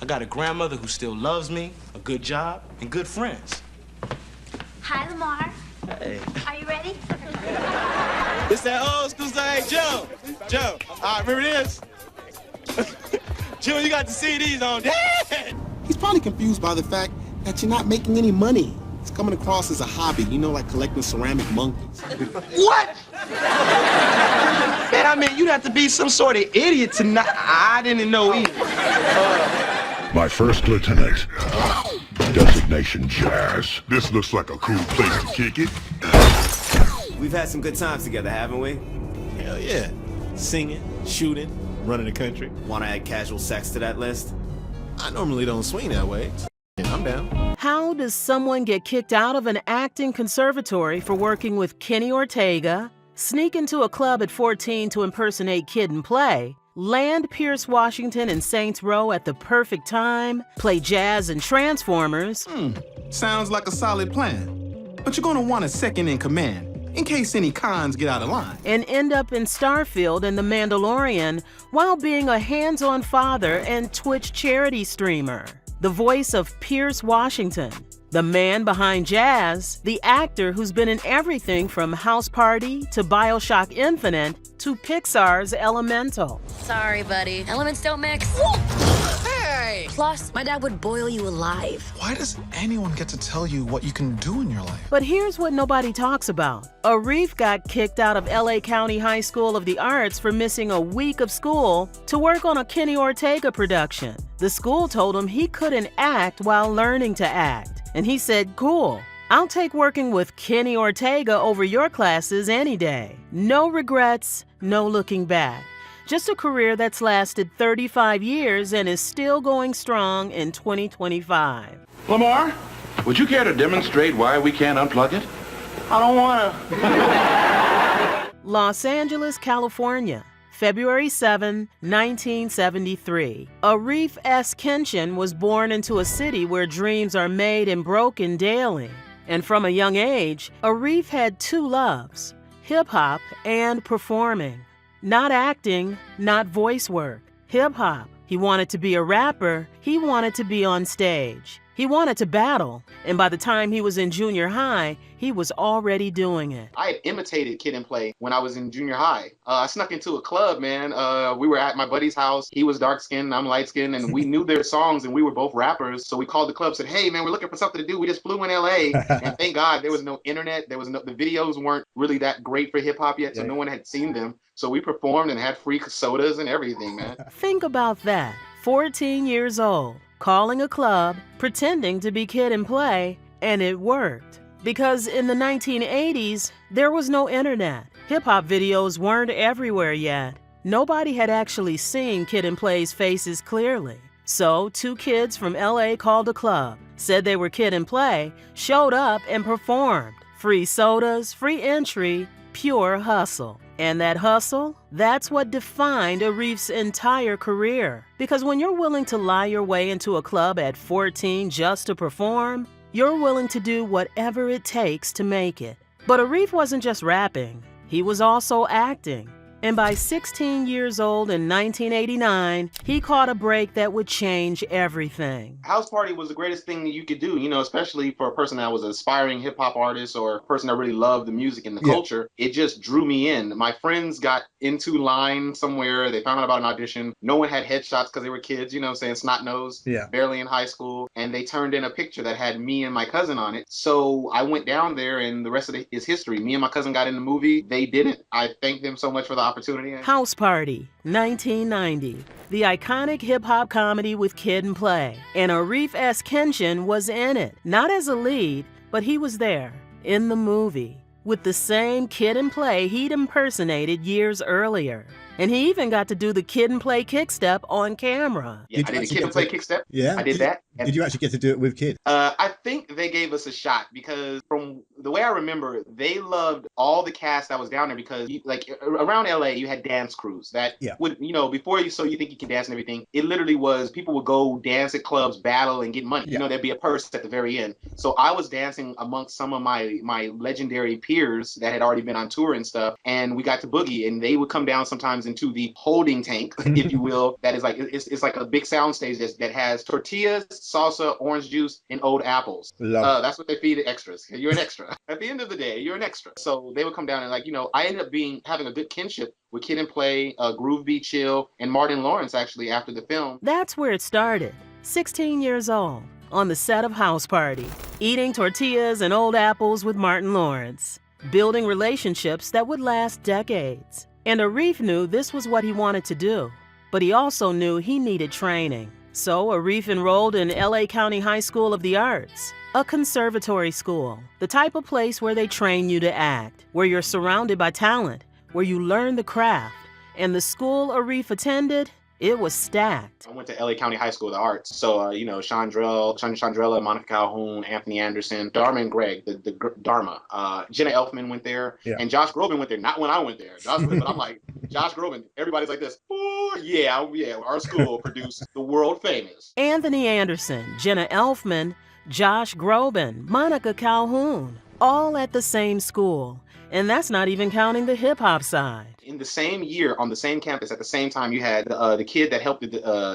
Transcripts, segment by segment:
I got a grandmother who still loves me, a good job, and good friends. Hi, Lamar. Hey. Are you ready? It's that old school thing. Hey, Joe. Joe, remember this? Joe, you got the CDs on. Dad! He's probably confused by the fact that you're not making any money. It's coming across as a hobby, you know, like collecting ceramic monkeys. What? Man, I mean, you'd have to be some sort of idiot to not. I didn't know either. My first lieutenant. Designation Jazz. This looks like a cool place to kick it. We've had some good times together, haven't we? Hell yeah. Singing, shooting, running the country. Want to add casual sex to that list? I normally don't swing that way. I'm down. How does someone get kicked out of an acting conservatory for working with Kenny Ortega, sneak into a club at 14 to impersonate Kid and Play, land Pierce Washington in Saints Row at the perfect time, play jazz and Transformers? Sounds like a solid plan. But you're gonna want a second in command, in case any cons get out of line. And end up in Starfield and The Mandalorian while being a hands-on father and Twitch charity streamer. The voice of Pierce Washington, the man behind Jazz, the actor who's been in everything from House Party to BioShock Infinite to Pixar's Elemental. Sorry, buddy. Elements don't mix. Hey! Plus, my dad would boil you alive. Why does anyone get to tell you what you can do in your life? But here's what nobody talks about. Arif got kicked out of LA County High School of the Arts for missing a week of school to work on a Kenny Ortega production. The school told him he couldn't act while learning to act. And he said, cool, I'll take working with Kenny Ortega over your classes any day. No regrets, no looking back. Just a career that's lasted 35 years and is still going strong in 2025. Lamar, would you care to demonstrate why we can't unplug it? I don't wanna. Los Angeles, California, February 7, 1973. Arif S. Kinchen was born into a city where dreams are made and broken daily. And from a young age, Arif had two loves, hip-hop and performing. Not acting, not voice work. Hip-hop. He wanted to be a rapper. He wanted to be on stage. He wanted to battle. And by the time he was in junior high, he was already doing it. I had imitated Kid and Play when I was in junior high. I snuck into a club, man. We were at my buddy's house. He was dark-skinned, I'm light-skinned, and we knew their songs, and we were both rappers. So we called the club, said, hey, man, we're looking for something to do. We just flew in L.A. And thank God there was no internet. The videos weren't really that great for hip-hop yet, so no one had seen them. So we performed and had free sodas and everything, man. Think about that. 14 years old, calling a club, pretending to be Kid and Play, and it worked. Because in the 1980s, there was no internet. Hip-hop videos weren't everywhere yet. Nobody had actually seen Kid and Play's faces clearly. So two kids from LA called a club, said they were Kid and Play, showed up and performed. Free sodas, free entry, pure hustle. And that hustle, that's what defined Arif's entire career. Because when you're willing to lie your way into a club at 14 just to perform, you're willing to do whatever it takes to make it. But Arif wasn't just rapping, he was also acting. And by 16 years old in 1989, he caught a break that would change everything. House Party was the greatest thing that you could do, you know, especially for a person that was an aspiring hip hop artist or a person that really loved the music and the culture. It just drew me in. My friends got into line somewhere. They found out about an audition. No one had headshots because they were kids, you know what I'm saying, snot-nosed, barely in high school. And they turned in a picture that had me and my cousin on it. So I went down there and the rest of it is history. Me and my cousin got in the movie. They didn't. I thank them so much for the opportunity. House Party, 1990. The iconic hip-hop comedy with Kid and Play. And Arif S. Kinchen was in it. Not as a lead, but he was there, in the movie, with the same Kid and Play he'd impersonated years earlier. And he even got to do the Kid and Play kickstep on camera. Yeah, I did a Kid and Play kickstep. Yeah? I did that. Did you actually get to do it with Kid? I think they gave us a shot because from the way I remember, they loved all the cast that was down there because like around LA, you had dance crews that would, before you think you can dance and everything, it literally was people would go dance at clubs, battle and get money. There'd be a purse at the very end. So I was dancing amongst some of my legendary peers that had already been on tour and stuff. And we got to boogie and they would come down sometimes into the holding tank, if you will. That is like, it's like a big sound stage that has tortillas, salsa, orange juice, and old apples. That's what they feed the extras. You're an extra. At the end of the day, you're an extra. So they would come down and I ended up having a good kinship with Kid and Play, Groove Be Chill, and Martin Lawrence actually after the film. That's where it started. 16 years old, on the set of House Party, eating tortillas and old apples with Martin Lawrence, building relationships that would last decades. And Arif knew this was what he wanted to do, but he also knew he needed training. So Arif enrolled in LA County High School of the Arts, a conservatory school, the type of place where they train you to act, where you're surrounded by talent, where you learn the craft. And the school Arif attended, it was stacked. I went to LA County High School of the Arts. So, Chandrella, Monica Calhoun, Anthony Anderson, Dharma and Greg, the Dharma. Jenna Elfman went there, and Josh Groban went there. Not when I went there. But I'm like, Josh Groban, everybody's like this. Oh, yeah, our school produced the world famous. Anthony Anderson, Jenna Elfman, Josh Groban, Monica Calhoun, all at the same school. And that's not even counting the hip-hop side. In the same year, on the same campus, at the same time, you had the kid that helped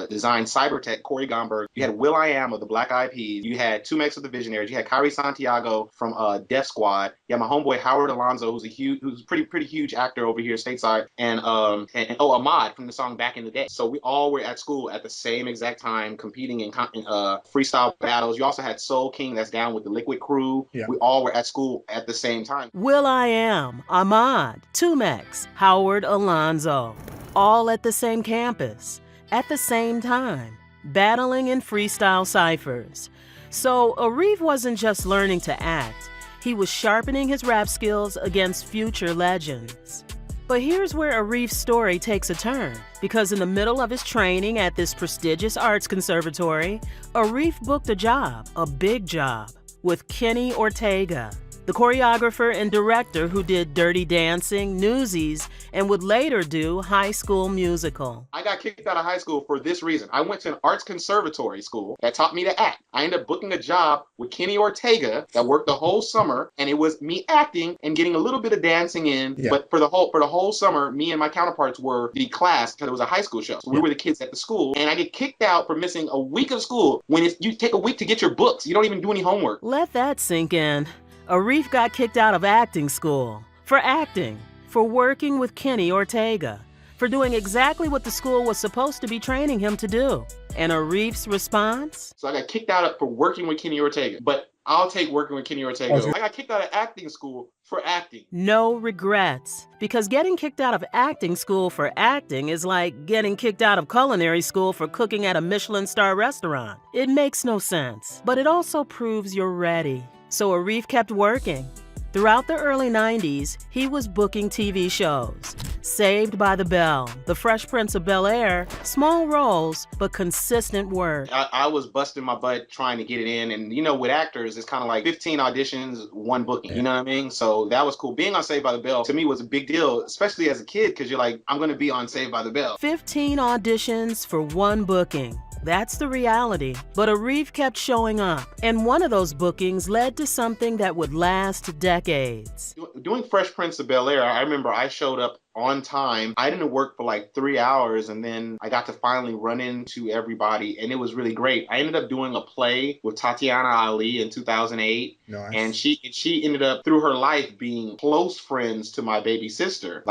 design Cybertech, Corey Gomberg. You had will.i.am of the Black Eyed Peas. You had 2Mex of the Visionaries. You had Kyrie Santiago from Def Squad. You had my homeboy Howard Alonso, who's a pretty huge actor over here stateside, and Ahmad from the song Back in the Day. So we all were at school at the same exact time, competing in freestyle battles. You also had Soul King, that's down with the Liquid Crew. Yeah. We all were at school at the same time. will.i.am, Ahmad, 2Mex, Howard Alonso, all at the same campus, at the same time, battling in freestyle ciphers. So Arif wasn't just learning to act, he was sharpening his rap skills against future legends. But here's where Arif's story takes a turn, because in the middle of his training at this prestigious arts conservatory, Arif booked a job, a big job, with Kenny Ortega, the choreographer and director who did Dirty Dancing, Newsies, and would later do High School Musical. I got kicked out of high school for this reason. I went to an arts conservatory school that taught me to act. I ended up booking a job with Kenny Ortega that worked the whole summer, and it was me acting and getting a little bit of dancing in. Yeah. But for the whole summer, me and my counterparts were the class because it was a high school show. So we were the kids at the school, and I get kicked out for missing a week of school when you take a week to get your books. You don't even do any homework. Let that sink in. Arif got kicked out of acting school for acting, for working with Kenny Ortega, for doing exactly what the school was supposed to be training him to do. And Arif's response? So I got kicked out for working with Kenny Ortega, but I'll take working with Kenny Ortega. I got kicked out of acting school for acting. No regrets, because getting kicked out of acting school for acting is like getting kicked out of culinary school for cooking at a Michelin star restaurant. It makes no sense, but it also proves you're ready. So Arif kept working. Throughout the early 90s, he was booking TV shows. Saved by the Bell, The Fresh Prince of Bel-Air, small roles, but consistent work. I was busting my butt trying to get it in. And, with actors, it's kind of like 15 auditions, one booking. You know what I mean? So that was cool. Being on Saved by the Bell, to me, was a big deal, especially as a kid, because you're like, I'm going to be on Saved by the Bell. 15 auditions for one booking. That's the reality. But Arif kept showing up, and one of those bookings led to something that would last decades. Doing Fresh Prince of Bel-Air, I remember I showed up on time. I didn't work for like 3 hours, and then I got to finally run into everybody, and it was really great. I ended up doing a play with Tatiana Ali in 2008. Nice. And she ended up, through her life, being close friends to my baby sister.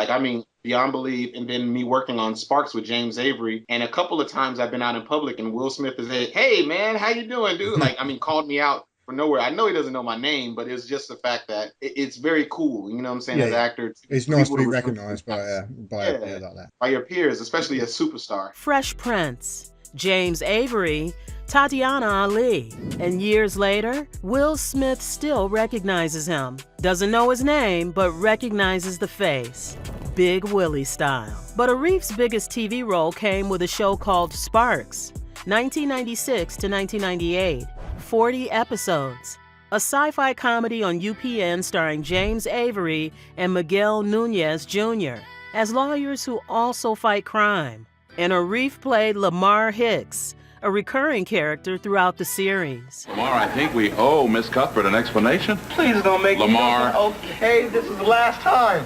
Beyond belief. And then me working on Sparks with James Avery. And a couple of times I've been out in public and Will Smith has said, "Hey man, how you doing, dude?" Called me out for nowhere. I know he doesn't know my name, but it's just the fact that it's very cool. You know what I'm saying? As an actor. It's nice to be recognized by like that. By your peers, especially a superstar. Fresh Prince, James Avery, Tatiana Ali. And years later, Will Smith still recognizes him. Doesn't know his name, but recognizes the face. Big Willie style. But Arif's biggest TV role came with a show called Sparks, 1996 to 1998. 40 episodes. A sci-fi comedy on UPN starring James Avery and Miguel Nunez Jr. as lawyers who also fight crime. And Arif played Lamar Hicks, a recurring character throughout the series. Lamar, I think we owe Miss Cuthbert an explanation. Please don't make Lamar. Okay, this is the last time.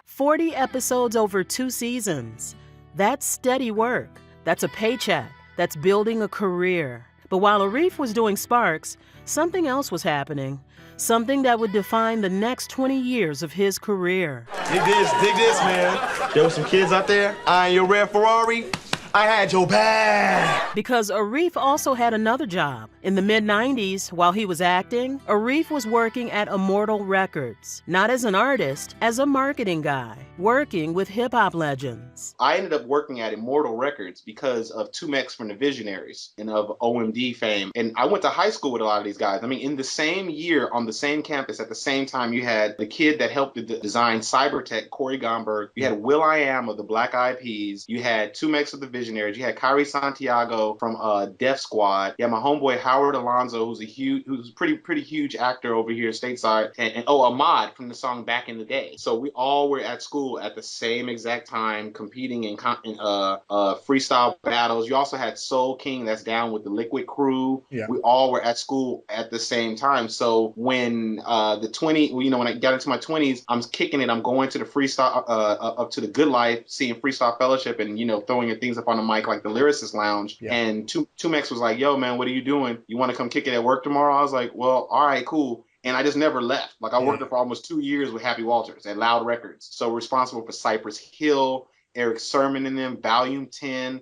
40 episodes over 2 seasons. That's steady work. That's a paycheck. That's building a career. But while Arif was doing Sparks, something else was happening. Something that would define the next 20 years of his career. Dig this, man. There were some kids out there eyeing your red Ferrari. I had your back. Because Arif also had another job. In the mid-90s, while he was acting, Arif was working at Immortal Records, not as an artist, as a marketing guy, working with hip-hop legends. I ended up working at Immortal Records because of Tumex from the Visionaries and of OMD fame. And I went to high school with a lot of these guys. I mean, in the same year, on the same campus, at the same time, you had the kid that helped design Cybertech, Corey Gomberg. You had Will.i.am of the Black Eyed Peas. You had Tumex of the Visionaries. You had Kyrie Santiago from Def Squad. You had my homeboy Howard Alonso, who's a pretty huge actor over here stateside, and Ahmad from the song Back in the Day. So we all were at school at the same exact time, competing in freestyle battles. You also had Soul King, that's down with the Liquid Crew. Yeah. We all were at school at the same time. So when when I got into my 20s, I'm kicking it. I'm going to the freestyle up to the Good Life, seeing Freestyle Fellowship, and throwing things up on the mic like the Lyricist Lounge. Yeah. And Tumex was like, "Yo, man, what are you doing? You want to come kick it at work tomorrow?" I was like, "Well, all right, cool." And I just never left. Like, I worked there for almost 2 years with Happy Walters at Loud Records. So responsible for Cypress Hill, Eric Sermon and them, Volume 10,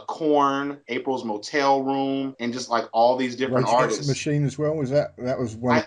Korn, April's Motel Room, and just like all these different artists. Machine as well. That was one?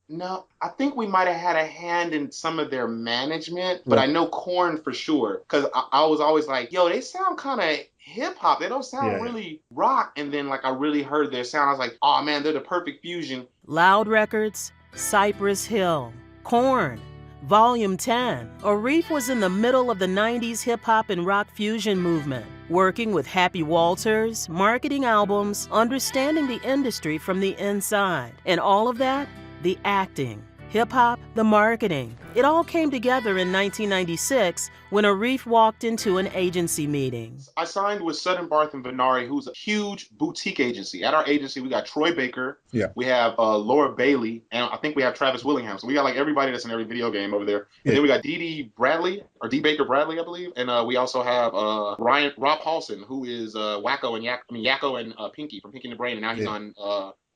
No, I think we might have had a hand in some of their management, but I know Korn for sure, because I was always like, yo, they sound kind of hip hop. They don't sound really rock. And then I really heard their sound. I was like, oh man, they're the perfect fusion. Loud Records, Cypress Hill, Korn, Volume 10. Arif was in the middle of the 90s hip-hop and rock fusion movement, working with Happy Walters, marketing albums, understanding the industry from the inside. And all of that, the acting, hip-hop, the marketing. It all came together in 1996 when Arif walked into an agency meeting. I signed with Sutton Barth and Venari, who's a huge boutique agency. At our agency, we got Troy Baker, we have Laura Bailey, and I think we have Travis Willingham. So we got everybody that's in every video game over there. And then we got Dee Bradley, or D. Baker Bradley, I believe. And we also have Rob Paulson, who is Yakko and Pinky from Pinky and the Brain, and now he's on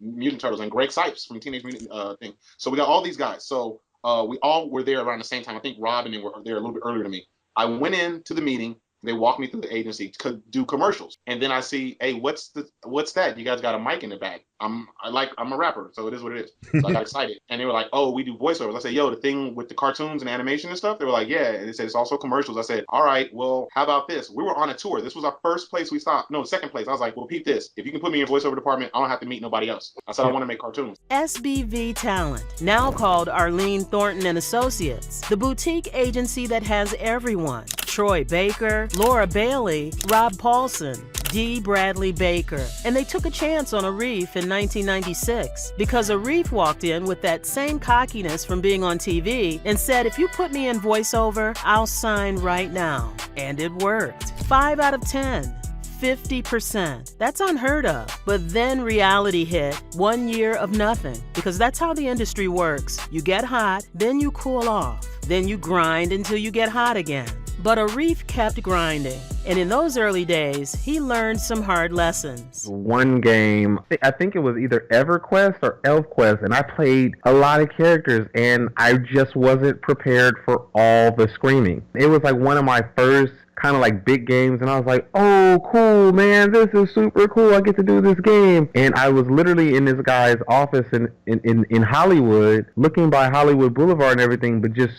Mutant Turtles, and Greg Sipes from Teenage Mutant thing. So we got all these guys. So we all were there around the same time. I think Rob and they were there a little bit earlier than me. I went into the meeting. They walked me through the agency to do commercials, and then I see, hey, what's that? You guys got a mic in the back. I'm a rapper, so it is what it is. So I got excited, and they were like, oh, we do voiceovers. I said, yo, the thing with the cartoons and animation and stuff. They were like, yeah. And they said it's also commercials. I said, all right, well, how about this? We were on a tour. This was our first place we stopped. No, second place. I was like, well, peep this. If you can put me in voiceover department, I don't have to meet nobody else. I said, I want to make cartoons. SBV Talent, now called Arlene Thornton and Associates, the boutique agency that has everyone. Troy Baker, Laura Bailey, Rob Paulson, D. Bradley Baker. And they took a chance on Arif in 1996 because Arif walked in with that same cockiness from being on TV and said, if you put me in voiceover, I'll sign right now. And it worked. 5 out of 10. 50%. That's unheard of. But then reality hit, 1 year of nothing, because that's how the industry works. You get hot, then you cool off. Then you grind until you get hot again. But Arif kept grinding, and in those early days, he learned some hard lessons. One game, I think it was either EverQuest or ElfQuest, and I played a lot of characters, and I just wasn't prepared for all the screaming. It was one of my first kind of big games, and I was like, oh, cool, man, this is super cool. I get to do this game. And I was literally in this guy's office in Hollywood, looking by Hollywood Boulevard and everything, but just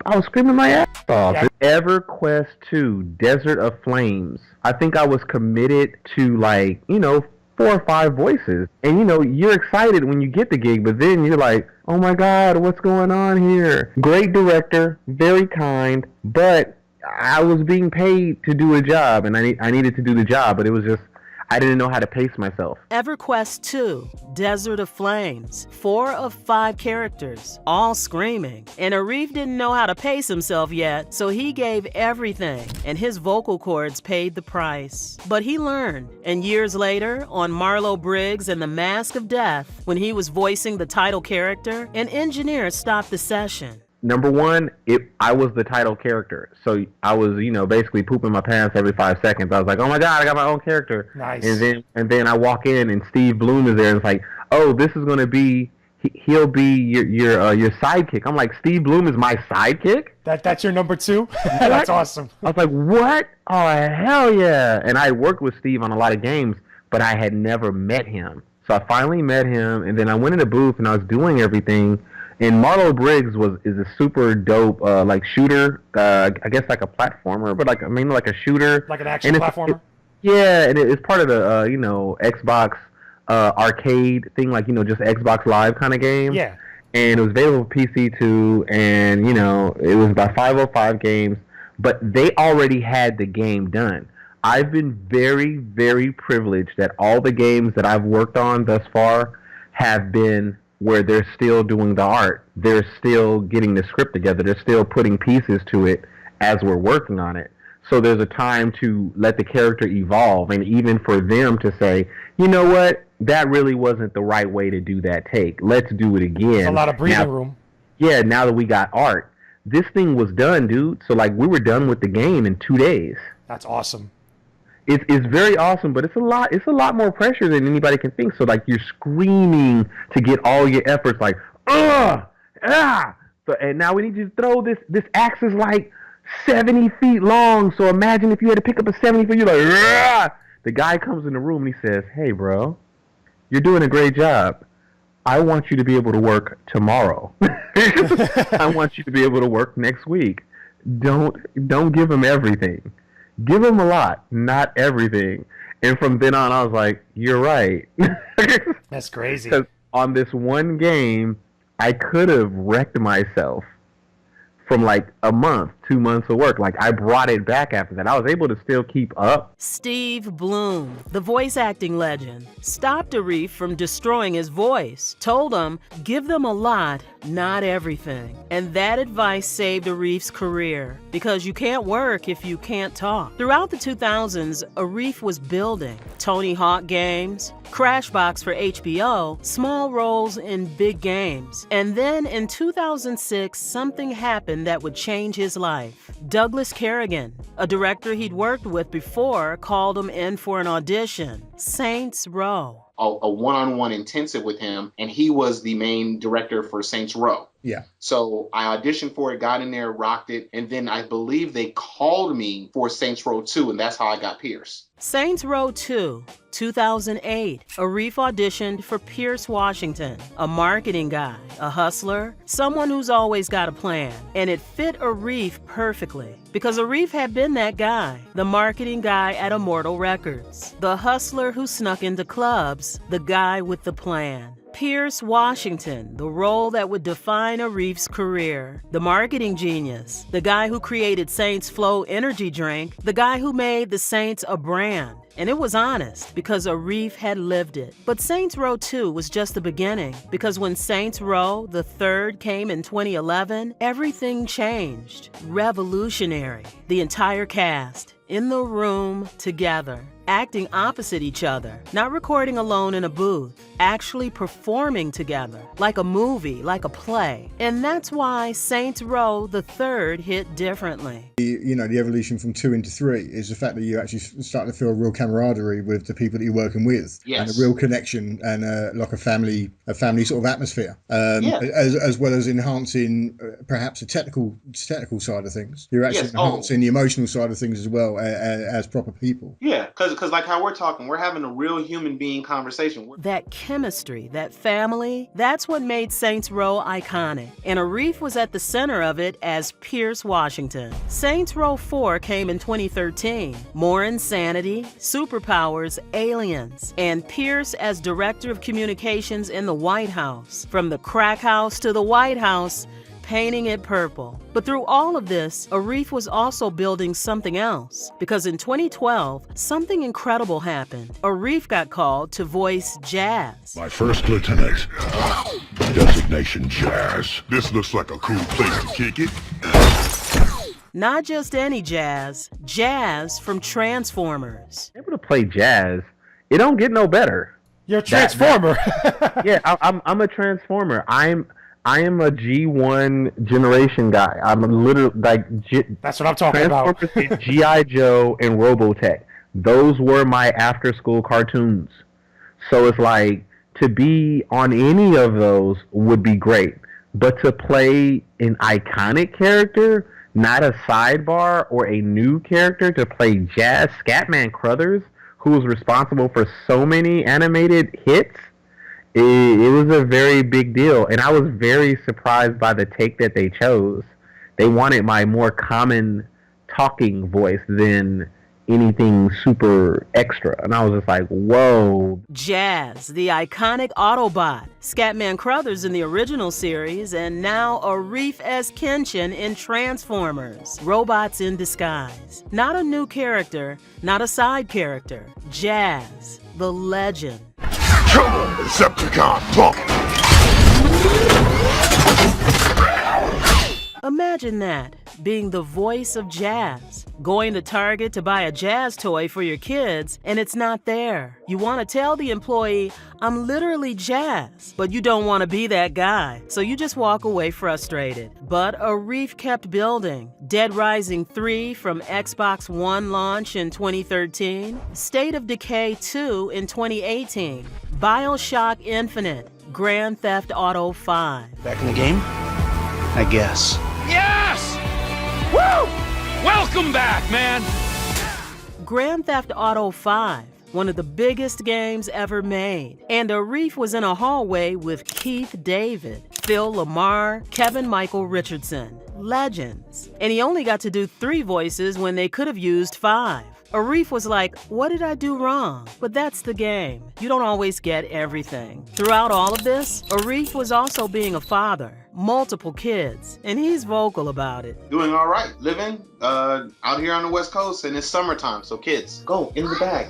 I was screaming my ass off. EverQuest 2, Desert of Flames. I think I was committed to 4 or 5 voices. And you're excited when you get the gig, but then you're like, oh my God, what's going on here? Great director, very kind, but I was being paid to do a job, and I needed to do the job, but it was just, I didn't know how to pace myself. EverQuest 2, Desert of Flames, 4 of 5 characters, all screaming. And Arif didn't know how to pace himself yet, so he gave everything, and his vocal cords paid the price. But he learned, and years later, on Marlowe Briggs and the Mask of Death, when he was voicing the title character, an engineer stopped the session. Number one, I was the title character. So I was, basically pooping my pants every 5 seconds. I was like, oh my God, I got my own character. Nice. And then I walk in and Steve Bloom is there and it's like, oh, this is going to be, he'll be your sidekick. I'm like, Steve Bloom is my sidekick? That's your number 2? That's awesome. I was like, what? Oh, hell yeah. And I worked with Steve on a lot of games, but I had never met him. So I finally met him, and then I went in the booth and I was doing everything. And Marlowe Briggs is a super dope shooter, I guess like a platformer, but like a shooter, like an action platformer. And it's part of the Xbox arcade thing, like just Xbox Live kind of game. Yeah. And it was available for PC too, and it was about 505 games, but they already had the game done. I've been very, very privileged that all the games that I've worked on thus far have been where they're still doing the art. They're still getting the script together. They're still putting pieces to it as we're working on it. So there's a time to let the character evolve, and even for them to say, you know what, that really wasn't the right way to do that take. Let's do it again. There's a lot of breathing room. Yeah, now that we got art. This thing was done, dude. So we were done with the game in 2 days. That's awesome. It's very awesome, but it's a lot more pressure than anybody can think. So you're screaming to get all your efforts So, and now we need you to throw this axe is 70 feet long. So imagine if you had to pick up a 70 foot, you're like, the guy comes in the room and he says, hey bro, you're doing a great job. I want you to be able to work tomorrow. I want you to be able to work next week. Don't give him everything. Give him a lot, not everything. And from then on, I was like, you're right. That's crazy. Because on this one game, I could have wrecked myself from a month, 2 months of work. I brought it back after that. I was able to still keep up. Steve Bloom, the voice acting legend, stopped Arif from destroying his voice, told him, give them a lot, not everything. And that advice saved Arif's career, because you can't work if you can't talk. Throughout the 2000s, Arif was building Tony Hawk games, Crashbox for HBO, small roles in big games. And then in 2006, something happened that would change his life. Douglas Kerrigan, a director he'd worked with before, called him in for an audition. Saints Row. A one-on-one intensive with him, and he was the main director for Saints Row. Yeah. So I auditioned for it, got in there, rocked it, and then I believe they called me for Saints Row 2, and that's how I got Pierce. Saints Row 2, 2008. Arif auditioned for Pierce Washington, a marketing guy, a hustler, someone who's always got a plan. And it fit Arif perfectly, because Arif had been that guy, the marketing guy at Immortal Records, the hustler who snuck into clubs, the guy with the plan. Pierce Washington, the role that would define Arif's career. The marketing genius, the guy who created Saints Flow energy drink, the guy who made the Saints a brand. And it was honest, because Arif had lived it. But Saints Row 2 was just the beginning, because when Saints Row, the third, came in 2011, everything changed. Revolutionary. The entire cast, in the room, together, acting opposite each other, not recording alone in a booth, actually performing together, like a movie, like a play. And that's why Saints Row, the third, hit differently. The evolution from 2 into 3 is the fact that you actually start to feel real camaraderie with the people that you're working with. Yes. And a real connection and a family sort of atmosphere. As well as enhancing perhaps the technical side of things. You're actually enhancing the emotional side of things as well as proper people. Yeah, because like how we're talking, we're having a real human being conversation. That chemistry, that family, that's what made Saints Row iconic. And Arif was at the center of it as Pierce Washington. Saints Row 4 came in 2013. More insanity, superpowers, aliens, and Pierce as director of communications in the White House. From the crack house to the White House, painting it purple. But through all of this, Arif was also building something else. Because in 2012, something incredible happened. Arif got called to voice Jazz. My first lieutenant. Designation Jazz. This looks like a cool place to kick it. Not just any Jazz. Jazz from Transformers. Able to play Jazz, it don't get no better. You're a Transformer. Yeah, I'm a Transformer. I am a G1 generation guy. I'm literally like that's what I'm talking about. G.I. Joe and Robotech. Those were my after-school cartoons. So it's like to be on any of those would be great, but to play an iconic character, not a sidebar or a new character, to play Jazz, Scatman Crothers, who was responsible for so many animated hits, it was a very big deal. And I was very surprised by the take that they chose. They wanted my more common talking voice than anything super extra. And I was just like, whoa. Jazz, the iconic Autobot, Scatman Crothers in the original series, and now Arif as Kinchen in Transformers, Robots in Disguise. Not a new character, not a side character. Jazz, the legend. Come on, Decepticon, punk! Imagine that, being the voice of Jazz. Going to Target to buy a Jazz toy for your kids, and it's not there. You want to tell the employee, I'm literally Jazz, but you don't want to be that guy, so you just walk away frustrated. But Arif kept building. Dead Rising 3 from Xbox One launch in 2013, State of Decay 2 in 2018, BioShock Infinite, Grand Theft Auto 5. Back in the game? I guess. Yes! Woo! Welcome back, man! Grand Theft Auto 5, one of the biggest games ever made. And Arif was in a hallway with Keith David, Phil Lamar, Kevin Michael Richardson. Legends. And he only got to do 3 voices when they could have used 5. Arif was like, what did I do wrong? But that's the game. You don't always get everything. Throughout all of this, Arif was also being a father, multiple kids, and he's vocal about it. Doing all right, living out here on the West Coast, and it's summertime, so kids, go in the bag.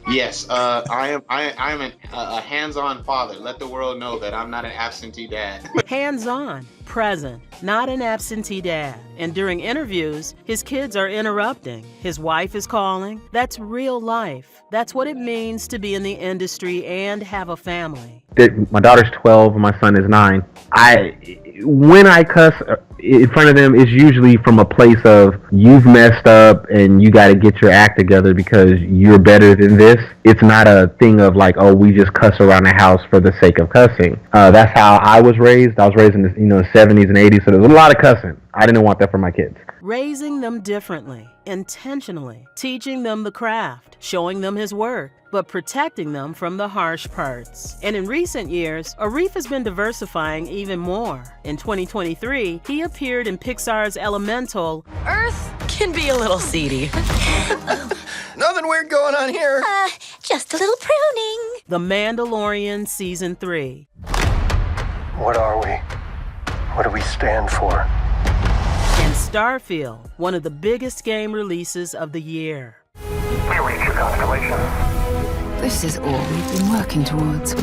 Yes, I am a hands-on father. Let the world know that I'm not an absentee dad. Hands-on, present, not an absentee dad. And during interviews, his kids are interrupting. His wife is calling. That's real life. That's what it means to be in the industry and have a family. My daughter's 12 and my son is 9. When I cuss in front of them, it's usually from a place of you've messed up and you got to get your act together because you're better than this. It's not a thing of like, oh, we just cuss around the house for the sake of cussing. That's how I was raised. I was raised in the 70s and 80s, so there was a lot of cussing. I didn't want that for my kids. Raising them differently, intentionally, teaching them the craft, showing them his work, but protecting them from the harsh parts. And in recent years, Arif has been diversifying even more. In 2023, he appeared in Pixar's Elemental. Earth can be a little seedy. Nothing weird going on here. Just a little pruning. The Mandalorian Season 3. What are we? What do we stand for? And Starfield, one of the biggest game releases of the year. We reach your constellation. This is all we've been working towards.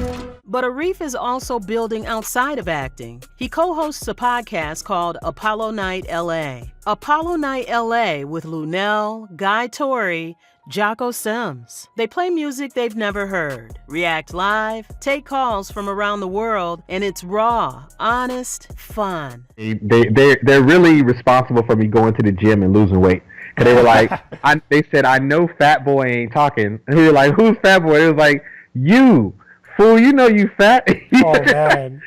But Arif is also building outside of acting. He co-hosts a podcast called Apollo Night LA. Apollo Night LA with Lunel, Guy Torrey, Jocko Sims. They play music they've never heard, react live, take calls from around the world, and it's raw, honest, fun. They're really responsible for me going to the gym and losing weight. Cause they were like, they said, I know Fat Boy ain't talking. And we were like, who's Fat Boy? It was like, you, fool, you know you fat. Oh man.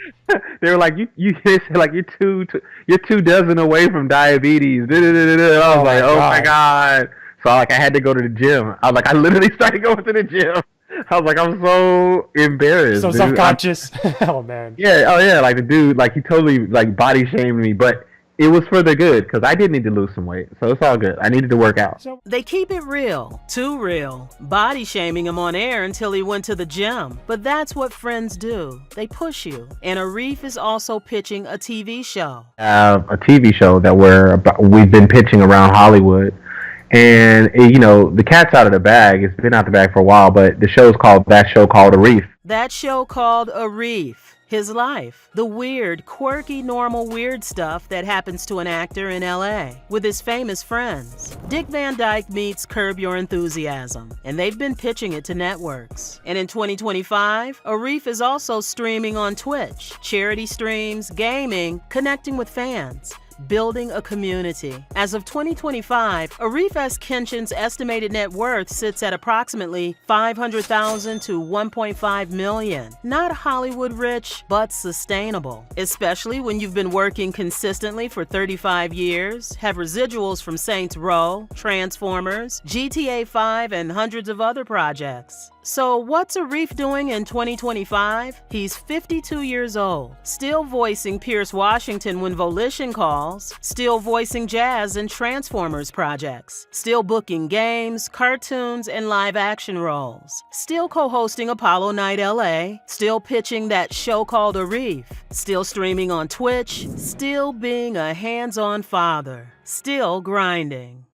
They were like, you like you're 2 dozen away from diabetes. I was like, oh my God. So I had to go to the gym. I literally started going to the gym. I was like, I'm so embarrassed. So self-conscious. Oh man. Yeah. Oh yeah. Like the dude, like he totally like body shamed me, but it was for the good because I did need to lose some weight, so it's all good. I needed to work out. They keep it real, too real, body shaming him on air until he went to the gym. But that's what friends do. They push you. And Arif is also pitching a TV show. A TV show that we've been pitching around Hollywood. And, the cat's out of the bag. It's been out the bag for a while, but the show called Arif. That show called Arif. His life. The weird, quirky, normal, weird stuff that happens to an actor in LA with his famous friends. Dick Van Dyke meets Curb Your Enthusiasm, and they've been pitching it to networks. And in 2025, Arif is also streaming on Twitch, charity streams, gaming, connecting with fans, building a community. As of 2025, Arif S. Kinchen's estimated net worth sits at approximately $500,000 to $1.5 million. Not Hollywood rich, but sustainable. Especially when you've been working consistently for 35 years, have residuals from Saints Row, Transformers, GTA 5, and hundreds of other projects. So what's Arif doing in 2025? He's 52 years old, still voicing Pierce Washington when Volition calls, still voicing Jazz in Transformers projects, still booking games, cartoons, and live-action roles, still co-hosting Apollo Night LA, still pitching that show called Arif, still streaming on Twitch, still being a hands-on father, still grinding.